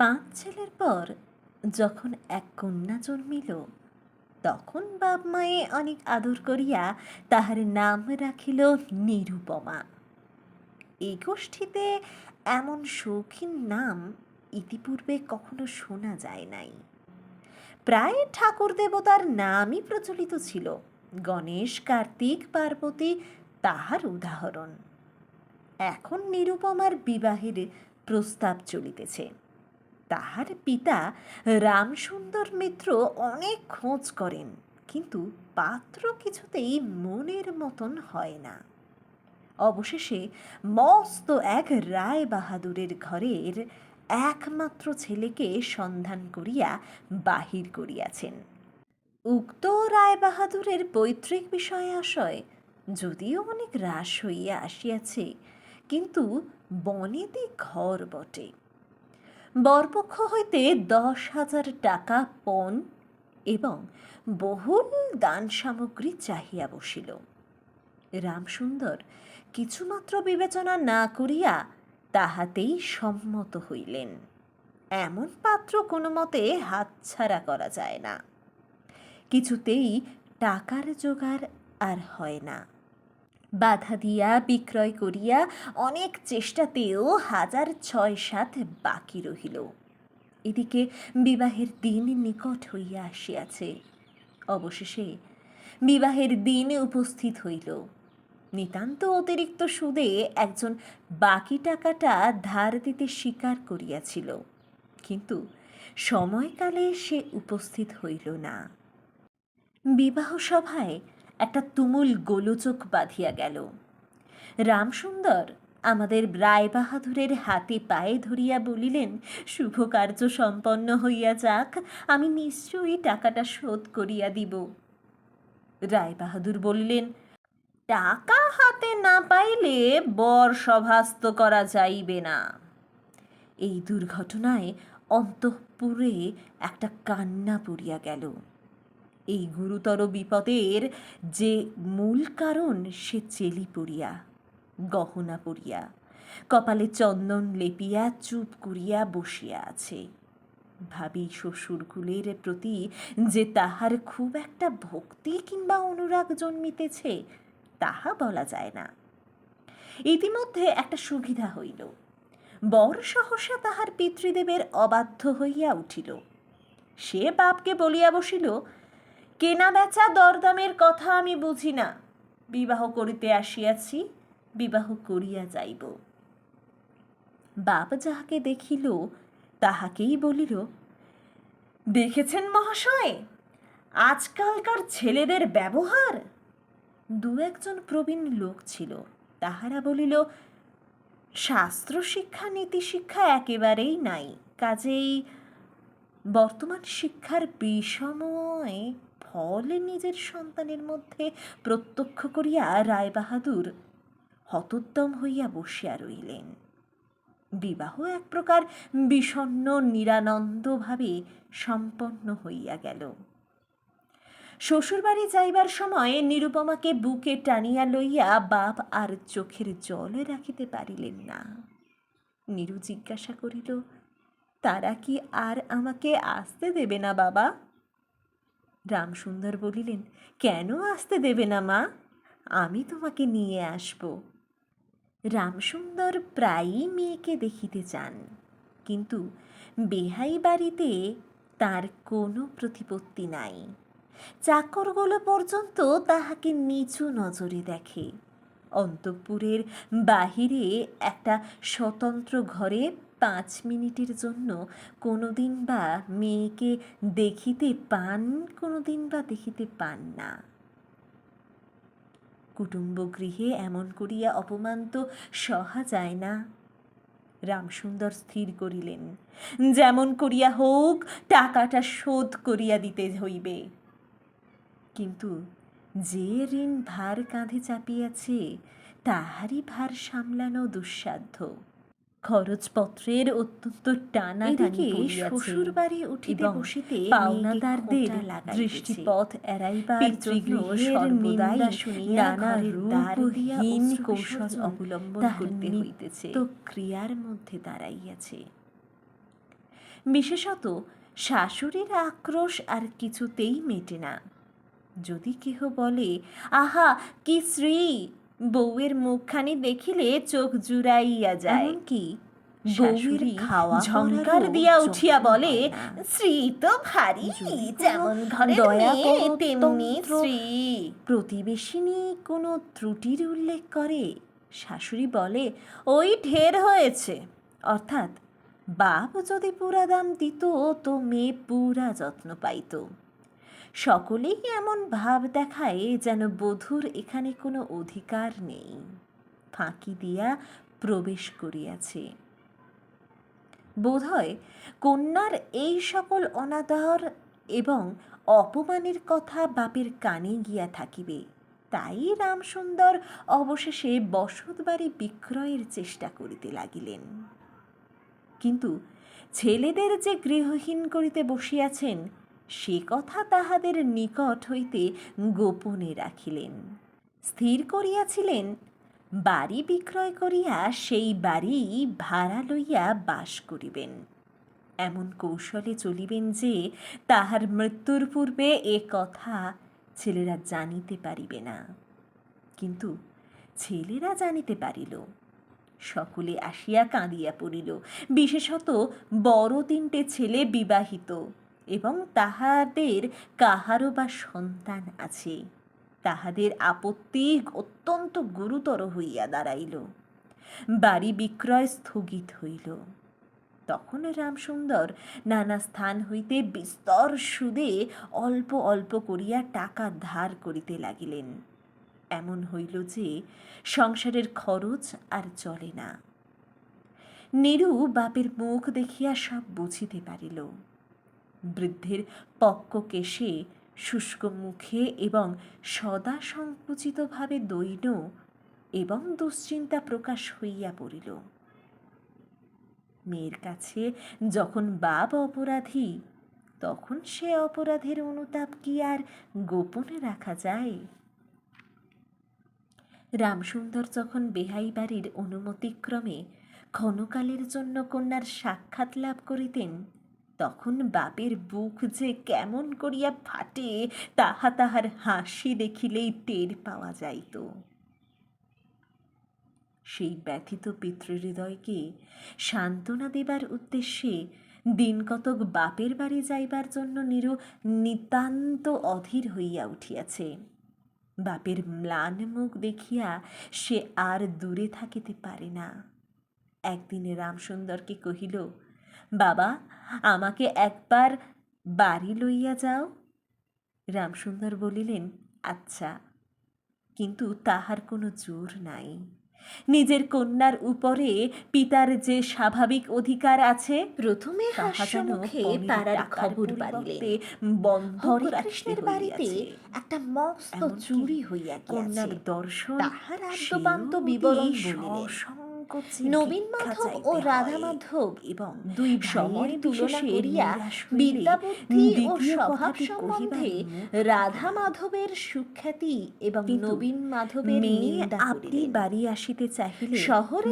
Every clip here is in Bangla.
5 ছেলের পর যখন এক কন্যা জন্মিল, তখন বাপ মায়ে অনেক আদর করিয়া তাহার নাম রাখিল নিরুপমা। এই গোষ্ঠীতে এমন শৌখিন নাম ইতিপূর্বে কখনো শোনা যায় নাই। প্রায় ঠাকুর দেবতার নামই প্রচলিত ছিল। গণেশ, কার্তিক, পার্বতী তাহার উদাহরণ। এখন নিরুপমার বিবাহের প্রস্তাব চলিতেছে। তাহার পিতা রামসুন্দর মিত্র অনেক খোঁজ করেন, কিন্তু পাত্র কিছুতেই মনের মতন হয় না। অবশেষে মস্ত এক রায় বাহাদুরের ঘরের একমাত্র ছেলেকে সন্ধান করিয়া বাহির করিয়াছেন। উক্ত রায় বাহাদুরের পৈতৃক বিষয় আশয় যদিও অনেক হ্রাস হইয়া আসিয়াছে, কিন্তু বনেদি ঘর বটে। বরপক্ষ হইতে 10,000 টাকা পণ এবং বহুল দান সামগ্রী চাহিয়া বসিল। রামসুন্দর কিছুমাত্র বিবেচনা না করিয়া তাহাতেই সম্মত হইলেন। এমন পাত্র কোনো মতে হাতছাড়া করা যায় না। কিছুতেই টাকার জোগাড় আর হয় না। বাধা দিয়া বিক্রয় করিয়া অনেক চেষ্টাতেও 6,7 বাকি রহিল। এদিকে বিবাহের দিন নিকট হইয়া আসিয়াছে। অবশেষে বিবাহের দিন উপস্থিত হইল। নিতান্ত অতিরিক্ত সুদে একজন বাকি টাকাটা ধার দিতে স্বীকার করিয়াছিল, কিন্তু সময়কালে সে উপস্থিত হইল না। বিবাহ সভায় একটা তুমুল গোলযোগ বাঁধিয়া গেল। রামসুন্দর আমাদের রায় বাহাদুরের হাতে পায়ে ধরিয়া বলিলেন, শুভ কার্য সম্পন্ন হইয়া যাক, আমি নিশ্চয়ই টাকাটা শোধ করিয়া দিব। রায় বাহাদুর বলিলেন, টাকা হাতে না পাইলে বর সভাস্থ করা যাইবে না। এই দুর্ঘটনায় অন্তঃপুরে একটা কান্না পড়িয়া গেল। এই গুরুতর বিপদের যে মূল কারণ, সে চেলি পড়িয়া, গহনা পড়িয়া, কপালে চন্দন লেপিয়া চুপ করিয়া বসিয়া আছে। ভাবি শ্বশুরকুলের প্রতি যে তাহার খুব একটা ভক্তি কিংবা অনুরাগ জন্মিতেছে, তাহা বলা যায় না। ইতিমধ্যে একটা সুবিধা হইল। বর সহসা তাহার পিতৃদেবের অবাধ্য হইয়া উঠিল। সে বাপকে বলিয়া বসিল, কেনা বেচা দরদামের কথা আমি বুঝি না, বিবাহ করিতে আসিয়াছি, বিবাহ করিয়া যাইব। বাপ যাহাকে দেখিল তাহাকেই বলিল, দেখেছেন মহাশয়, আজকালকার ছেলেদের ব্যবহার। দু একজন প্রবীণ লোক ছিল, তাহারা বলিল, শাস্ত্র শিক্ষা নীতি শিক্ষা একেবারেই নাই, কাজেই বর্তমান শিক্ষার বিষময় ফল নিজের সন্তানের মধ্যে প্রত্যক্ষ করিয়া রায়বাহাদুর হতোদ্যম হইয়া বসিয়া রইলেন। বিবাহ এক প্রকার বিষণ্ণ নিরানন্দভাবে সম্পন্ন হইয়া গেল। শ্বশুরবাড়ি যাইবার সময় নিরুপমাকে বুকে টানিয়া লইয়া বাপ আর চোখের জল রাখিতে পারিলেন না। নীরু জিজ্ঞাসা করিল, তারা কি আর আমাকে আসতে দেবে না বাবা? রামসুন্দর বলিলেন, কেন আসতে দেবে না মা, আমি তোমাকে নিয়ে আসব। রামসুন্দর প্রায়ই মেয়েকে দেখিতে চান, কিন্তু বেহাই বাড়িতে তার কোনো প্রতিপত্তি নাই। চাকরগুলো পর্যন্ত তাহাকে নিচু নজরে দেখে। অন্তঃপুরের বাহিরে একটা স্বতন্ত্র ঘরে 5 মিনিটের জন্য কোনোদিন বা মেয়েকে দেখিতে পান, কোনোদিন বা দেখিতে পান না। কুটুম্ব গৃহে এমন করিয়া অপমান তো সহা যায় না। রামসুন্দর স্থির করিলেন, যেমন করিয়া হোক টাকাটা শোধ করিয়া দিতে হইবে। কিন্তু যে ঋণ ভার কাঁধে চাপিয়াছে, তাহারই ভার সামলানো দুঃসাধ্য। খরচপত্রের অত্যন্ত টানাটানি পড়িয়াছে। শ্বশুর বাড়ি উঠিতে বসিতে পাওনাদারদের দৃষ্টিপথ এড়াইবার পিতৃগৃহের নিন্দা শুনিয়া নানা রূপহীন কৌশল অবলম্বন করিতে হইতেছে। তো ক্রিয়ার মধ্যে দাঁড়াইয়াছে। বিশেষত শাশুড়ির আক্রোশ আর কিছুতেই মেটে না। যদি কেহ বলে, আহা কি শ্রী, বউয়ের মুখখানি দেখিলে চোখ জুড়াইয়া যায়, এমনকি বউয়ের খাওয়া ঝংকার দিয়া উঠিয়া বলে, শ্রী তো ভারী, যেমন ঘরে দয়া তেমনি শ্রী। প্রতিবেশিনী কোনো ত্রুটির উল্লেখ করে, শাশুড়ি বলে, ওই ঢের হয়েছে, অর্থাৎ বাপ যদি পুরা দাম দিত তো মেয়ে পুরা যত্ন পাইত। সকলেই এমন ভাব দেখায় যেন বধূর এখানে কোনো অধিকার নেই, ফাঁকি দিয়া প্রবেশ করিয়াছে। বোধহয় কন্যার এই সকল অনাদর এবং অপমানের কথা বাপের কানে গিয়া থাকিবে, তাই রামসুন্দর অবশেষে বসত বাড়ি বিক্রয়ের চেষ্টা করিতে লাগিলেন। কিন্তু ছেলেদের যে গৃহহীন করিতে বসিয়াছেন সে কথা তাহাদের নিকট হইতে গোপনে রাখিলেন। স্থির করিয়াছিলেন বাড়ি বিক্রয় করিয়া সেই বাড়ি ভাড়া লইয়া বাস করিবেন, এমন কৌশলে চলিবেন যে তাহার মৃত্যুর পূর্বে এ কথা ছেলেরা জানিতে পারিবে না। কিন্তু ছেলেরা জানিতে পারিল, সকলে আসিয়া কাঁদিয়া পড়িল। বিশেষত বড় তিনটে ছেলে বিবাহিত এবং তাহাদের কাহারও বা সন্তান আছে। তাহাদের আপত্তি অত্যন্ত গুরুতর হইয়া দাঁড়াইল। বাড়ি বিক্রয় স্থগিত হইল। তখন রামসুন্দর নানা স্থান হইতে বিস্তর সুদে অল্প অল্প করিয়া টাকা ধার করিতে লাগিলেন। এমন হইল যে সংসারের খরচ আর চলে না। নীরু বাপের মুখ দেখিয়া সব বুঝিতে পারিল। বৃদ্ধের পক্ক কেশে, শুষ্ক মুখে এবং সদা সংকুচিতভাবে দৈন্য এবং দুশ্চিন্তা প্রকাশ হইয়া পড়িল। মেয়ের কাছে যখন বাপ অপরাধী, তখন সে অপরাধের অনুতাপ কি আর গোপনে রাখা যায়? রামসুন্দর যখন বেহাই বাড়ির অনুমতিক্রমে ক্ষণকালের জন্য কন্যার সাক্ষাৎ লাভ করিতেন, তখন বাপের বুক যে কেমন করিয়া ফাটে তাহা তাহার হাসি দেখিলেই টের পাওয়া যাইত। সেই ব্যথিত পিতৃহৃদয়কে সান্ত্বনা দেবার উদ্দেশ্যে দিনকতক বাপের বাড়ি যাইবার জন্য নীরু নিতান্ত অধীর হইয়া উঠিয়াছে। বাপের ম্লান মুখ দেখিয়া সে আর দূরে থাকিতে পারে না। একদিন রামসুন্দরকে কহিল, বাবা, আমাকে একবার বাড়ি লইয়া যাও। রামসুন্দর বলিলেন, আচ্ছা, কিন্তু তাহার কোনো জোর নাই। নিজের কন্যার উপরে পিতার যে স্বাভাবিক অধিকার আছে, প্রথমে হাস্যমুখে পাড়ার খবর পাড়িলেন, হরিকৃষ্ণের বাড়িতে একটা মস্ত চুরি হইয়া গিয়াছে। কন্যার দর্শন তাহার আদ্যপান্ত বিবরণ বলিলেন। নবীন মাধব ও রাধা মাধব এবং দুই ভাইয়ের তুলনা করিয়া বিদ্যাবুদ্ধি ও স্বভাব সম্বন্ধে রাধা মাধবের সুখ্যাতি এবং নবীন মাধবের নিন্দা করিলেন। বাড়ি আসিতে চাহিলে শহরে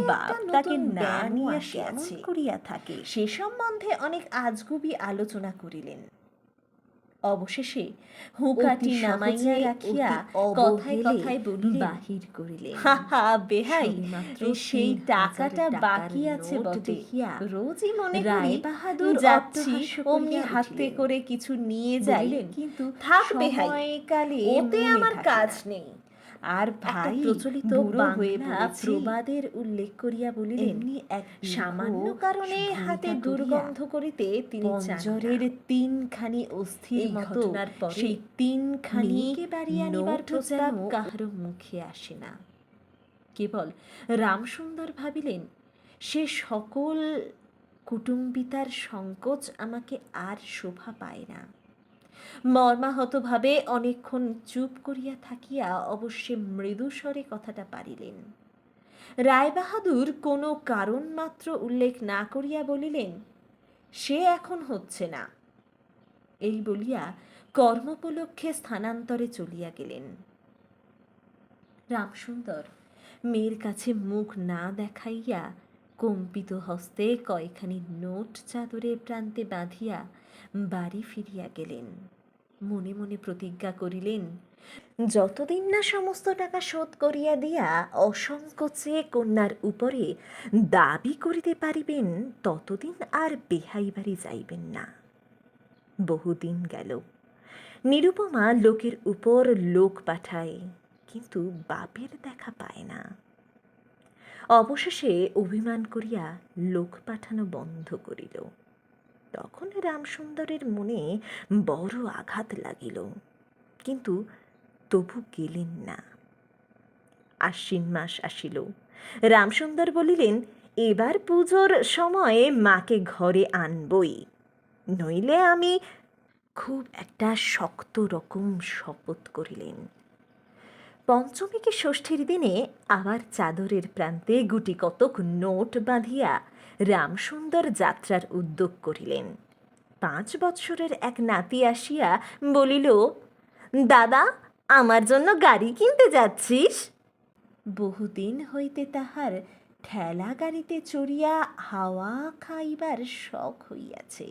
তাকে না নিয়ে কেমন করিয়া থাকে সে সম্বন্ধে অনেক আজগুবি আলোচনা করিলেন। অবশেষে হুঁকাটি নামাইয়া রাখিয়া কথায় কথায় বলিলেন, বাহির করিলেন, বেহাই, সেই টাকাটা বাকি আছে বটে, রোজই মনে করি বাহাদুর যাচ্ছি অমনি হাতে করে কিছু নিয়ে যাইলেন, কিন্তু থাক বেহাই, ওতে আমার কাজ নেই। আর ভাই প্রচলিত বাংলা প্রবাদের উল্লেখ করিয়া বলিলেন, সামান্য কারণে হাতে দুর্গন্ধ করিতে তিনি পঞ্জরের তিনখানি অস্থির মতো সেই তিনখানি বাড়ি আনিবার প্রস্তাব কাহারও মুখে আসে না। কেবল রামসুন্দর ভাবিলেন, সে সকল কুটুম্বিতার সংকোচ আমাকে আর শোভা পায় না। মর্মাহতভাবে অনেকক্ষণ চুপ করিয়া থাকিয়া অবশ্যই মৃদুস্বরে কথাটা পারিলেন। রায়বাহাদুর কোনো কারণ মাত্র উল্লেখ না করিয়া বলিলেন, সে এখন হচ্ছে না। এই বলিয়া কর্মোপলক্ষে স্থানান্তরে চলিয়া গেলেন। রামসুন্দর মেয়ের কাছে মুখ না দেখাইয়া কম্পিত হস্তে কয়খানি নোট চাদরের প্রান্তে বাঁধিয়া বাড়ি ফিরিয়া গেলেন। মনে মনে প্রতিজ্ঞা করিলেন, যতদিন না সমস্ত টাকা শোধ করিয়া দিয়া অসংকোচে কন্যার উপরে দাবি করিতে পারিবেন, ততদিন আর বেহাই বাড়ি যাইবেন না। বহুদিন গেল, নিরুপমা লোকের উপর লোক পাঠায়, কিন্তু বাপের দেখা পায় না। অবশেষে অভিমান করিয়া লোক পাঠানো বন্ধ করিল। তখন রামসুন্দরের মনে বড় আঘাত লাগিল, কিন্তু তবু গেলেন না। আশ্বিন মাস আসিল। রামসুন্দর বলিলেন, এবার পুজোর সময়ে মাকে ঘরে আনবই, নইলে আমি খুব একটা শক্ত রকম শপথ করিলেন। পঞ্চমী কি ষষ্ঠীর দিনে আবার চাদরের প্রান্তে গুটি কতক নোট বাঁধিয়া রামসুন্দর যাত্রার উদ্যোগ করিলেন। 5 বৎসরের এক নাতি আসিয়া বলিল, দাদা, আমার জন্য গাড়ি কিনতে যাচ্ছিস? বহুদিন হইতে তাহার ঠেলা গাড়িতে চড়িয়া হাওয়া খাইবার শখ হইয়াছে,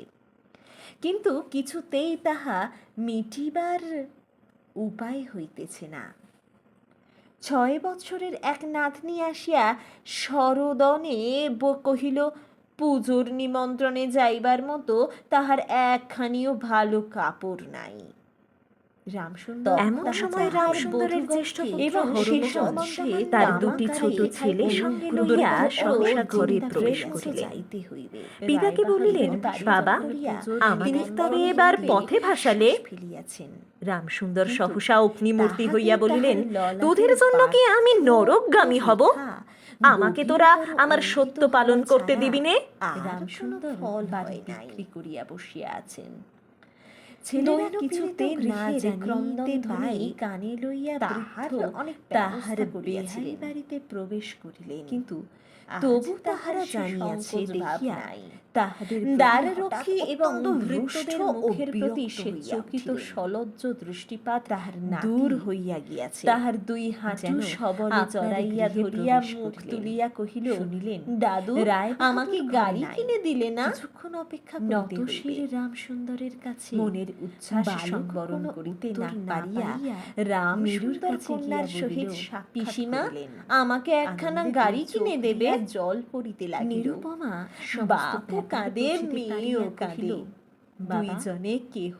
কিন্তু কিছুতেই তাহা মিটিবার উপায় হইতেছে না। 6 বৎসরের এক নাতনি আসিয়া সরদনে কহিল, পুজোর নিমন্ত্রণে যাইবার মতো তাহার একখানিও ভালো কাপড় নাই। রামসুন্দর এমন সময় রামসুন্দরের জ্যেষ্ঠ এবং হরিবংশে তার দুটি ছোট ছেলে সঙ্গে লইয়া সংসার ঘরে প্রবেশ করিলেন। পিতাকে বলিলেন, বাবা, আমাদের তবে এবার পথে ভাসালে? ফেলিয়াছেন। রামসুন্দর সহসা অগ্নিমূর্তি হইয়া বলিলেন, তোদের জন্য কি আমি নরকগামী হব? আমাকে তোরা আমার সত্য পালন করতে দিবি নে? রামসুন্দর বাড়ি বিক্রি করিয়া বসিয়া আছেন। ছেলেরা কিছুতে না যে ক্রন্দন পাই কানে লইয়া তাহার বেহাই বাড়িতে প্রবেশ করিলেন, কিন্তু তবু তাহারা জানিয়াছে দেখিয়া তাহাদের দ্বাররক্ষী এবং ভৃত্যদের মুখের প্রতি সে চকিত সলজ্জ দৃষ্টিপাত তাহার দূর হইয়া গিয়াছে। তাহার 2 হাঁটু সবলে চড়াইয়া ধরিয়া মুখ তুলিয়া কহিল, শুনিলেন, দাদু, আমাকে গাড়ি কিনে দিলে না? কিছুক্ষণ অপেক্ষা করিতে হইবে। রামসুন্দরের কাছে মনের উচ্ছ্বাস সংবরণ করিতে না পারিয়া রামসুন্দর কন্যার সহিত পিসিমা, আমাকে একখানা গাড়ি কিনে দেবে? জল পড়িতে লাগিল। নিরুপমা বাপও কাঁদে, মেয়েও কাঁদে, দুইজনে কেহ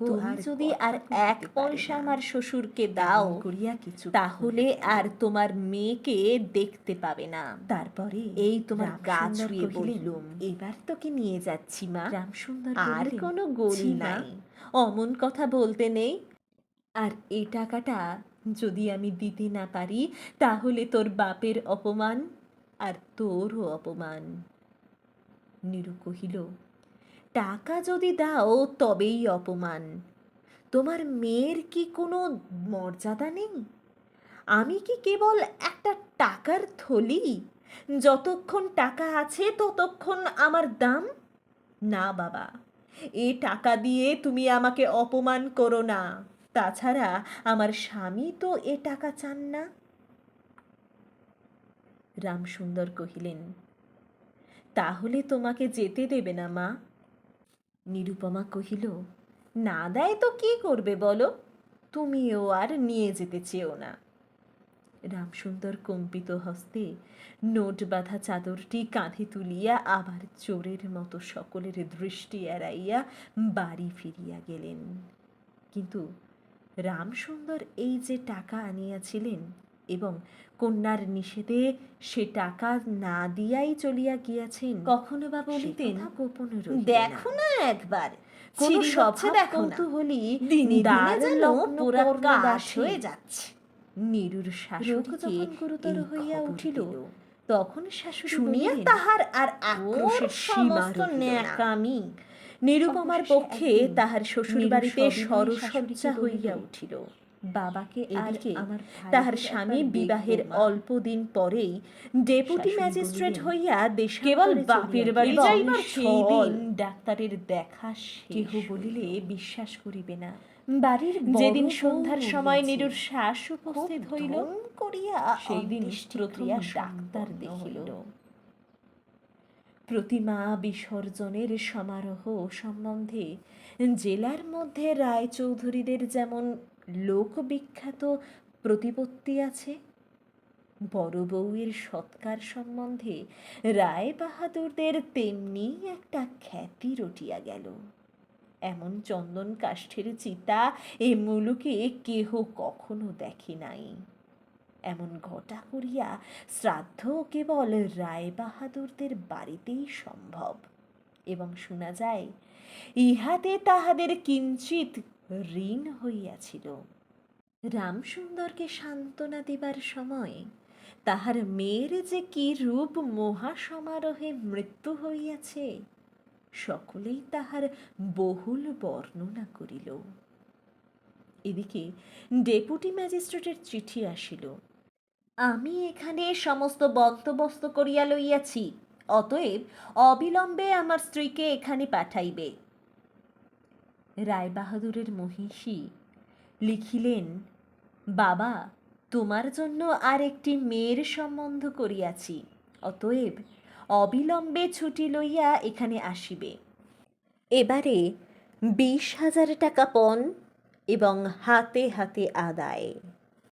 যদি আর 1 পয়সা আমার শ্বশুরকে দাও করিয়া কিছু, তাহলে আর তোমার মেয়েকে দেখতে পাবে না। তারপরে এই তোমার গা ছুঁয়ে বললুম, এবার তোকে নিয়ে যাচ্ছি মা। রামসুন্দর আর কোনো গলি নাই, অমন কথা বলতে নেই। আর এই টাকাটা যদি আমি দিতে না পারি, তাহলে তোর বাপের অপমান আর তোরও অপমান। নিরু কহিল, টাকা যদি দাও তবেই অপমান। তোমার মেয়ের কি কোনো মর্যাদা নেই? আমি কি কেবল একটা টাকার থলি? যতক্ষণ টাকা আছে ততক্ষণ আমার দাম? না বাবা, এ টাকা দিয়ে তুমি আমাকে অপমান করো না। তাছাড়া আমার স্বামী তো এ টাকা চান না। রামসুন্দর কহিলেন, তাহলে তোমাকে যেতে দেবে না মা? নিরুপমা কহিল, না দেয় তো কি করবে বলো? তুমিও আর নিয়ে যেতে চেও না। রামসুন্দর কম্পিত হস্তে নোট বাঁধা চাদরটি কাঁধে তুলিয়া আবার চোরের মতো সকলের দৃষ্টি এড়াইয়া বাড়ি ফিরিয়া গেলেন। কিন্তু রামসুন্দর এই যে টাকা আনিয়াছিলেন এবং কন্যার নিষেধে সে টাকা না দিয়াই চলিয়া গিয়াছেন, কখনো বা বলিতেন, গোপন দেখো না একবার, কোন স্বভাব কৌতূহলী পোড়া কাঠ হয়ে যাচ্ছে। নিরুর শাশুড়িকে গুরুতর হইয়া উঠিল, তখন শাশুড়ি শুনিয়া তাহার আর আক্রোশের সীমা ন্যাকামি। নিরুপমার পক্ষে তাহার শ্বশুর বাড়িতে সরসজ্জা হইয়া উঠিল। বাবাকে আর তাহার স্বামী বিবাহের অল্প দিন পরেই ডেপুটি ম্যাজিস্ট্রেট হইয়া দেশ কেবল বাপের বাড়ি যাইবার সেই দিন ডাক্তারের দেখা কেহ বলিলে বিশ্বাস করিবে না। বাড়ির যেদিন সন্ধ্যার সময় নিরুর শ্বাস উপস্থিত হইল করিয়া সেই দিন প্রথম ডাক্তার দেখিল। প্রতিমা বিসর্জনের সমারোহ সম্বন্ধে জেলার মধ্যে রায়চৌধুরীদের যেমন লোকবিখ্যাত প্রতিপত্তি আছে, বড় বউয়ের সৎকার সম্বন্ধে রায় বাহাদুরদের তেমনি একটা খ্যাতি রটিয়া গেল। এমন চন্দন কাষ্ঠের চিতা এ মুলুকে কেহ কখনো দেখে নাই। এমন ঘটা করিয়া শ্রাদ্ধ কেবল রায় বাহাদুরদের বাড়িতেই সম্ভব, এবং শোনা যায় ইহাতে তাহাদের কিঞ্চিত ঋণ হইয়াছিল। রামসুন্দরকে সান্ত্বনা দিবার সময় তাহার মেয়ের যে কি রূপ মহাসমারোহে মৃত্যু হইয়াছে সকলেই তাহার বহুল বর্ণনা করিল। এদিকে ডেপুটি ম্যাজিস্ট্রেটের চিঠি আসিল। আমি এখানে সমস্ত বন্দোবস্ত করিয়া লইয়াছি, অতএব অবিলম্বে আমার স্ত্রীকে এখানে পাঠাইবে। রায়বাহাদুরের মহিষী লিখিলেন, বাবা, তোমার জন্য আর একটি মেয়ের সম্বন্ধ করিয়াছি, অতএব অবিলম্বে ছুটি লইয়া এখানে আসিবে। এবারে 20,000 টাকা পণ এবং হাতে হাতে আদায়।